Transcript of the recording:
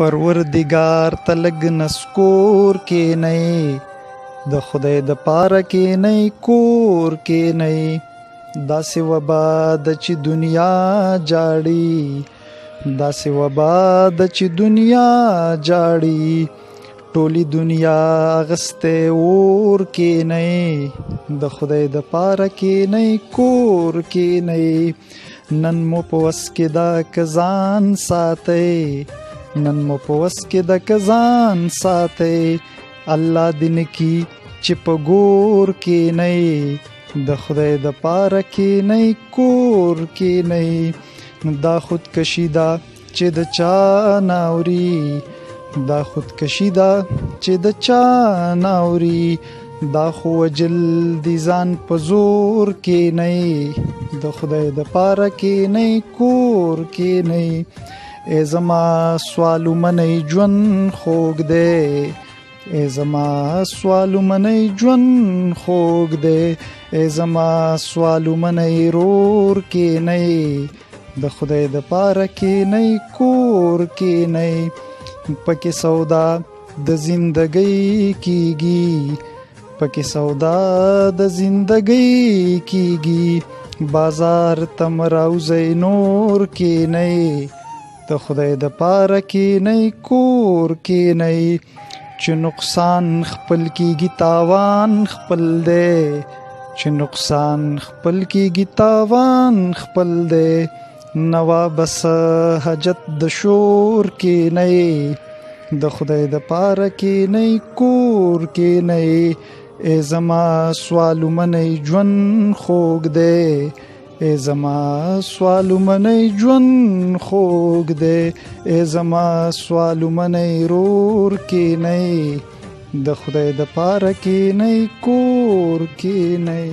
پروردګار ته لږ نسکور کینئ، د خدای د پاره کینئ کور کینئ. داسې وبا ده چې دنیا جاړي، داسې وبا ده چې دنیا جاړي. ټولي دنیا اغستی اور کینئ، د خدای د پاره کینئ کور کینئ. نن مو په وس کې ده که ځان ساتئ، نن مو په وس کې ده که ځان ساتئ. الله دې نکي چې په ګور کینئ، د خدای د پاره کینئ کور کینئ. دا خودکشي ده چې د چا ناوري، دا خودکشي ده چې د چا ناوري. دا خو وجل دي ځان په زور کینئ، د خدای د پاره کینئ کور کینئ. ای زما سوالو منئ ژوند خوږ دی، ای زما سوالو منئ ژوند خوږ دی. ای زما سوالو منئ رور کینئ، د خدای د پاره کینئ کور کینئ. پکې سودا د زندګۍ کیږي، پکې سودا د زندګۍ کیږي. بازار تم راوځئ نور کینئ، د خدای د پاره کینئ کور کینئ. چې نقصان خپل کیږي تاوان خپل دی، چې نقصان خپل کیږي تاوان خپل دی. نوا بس حاجت د شور کینئ، د خدای د پاره کینئ کور کینئ. ای زما سوالو منئ ژوند خوږ دی، ای زما سوالو منئ ژوند خوږ دی. ای زما سوالو منئ رور کینئ، د خدای د پاره کینئ کور کینئ.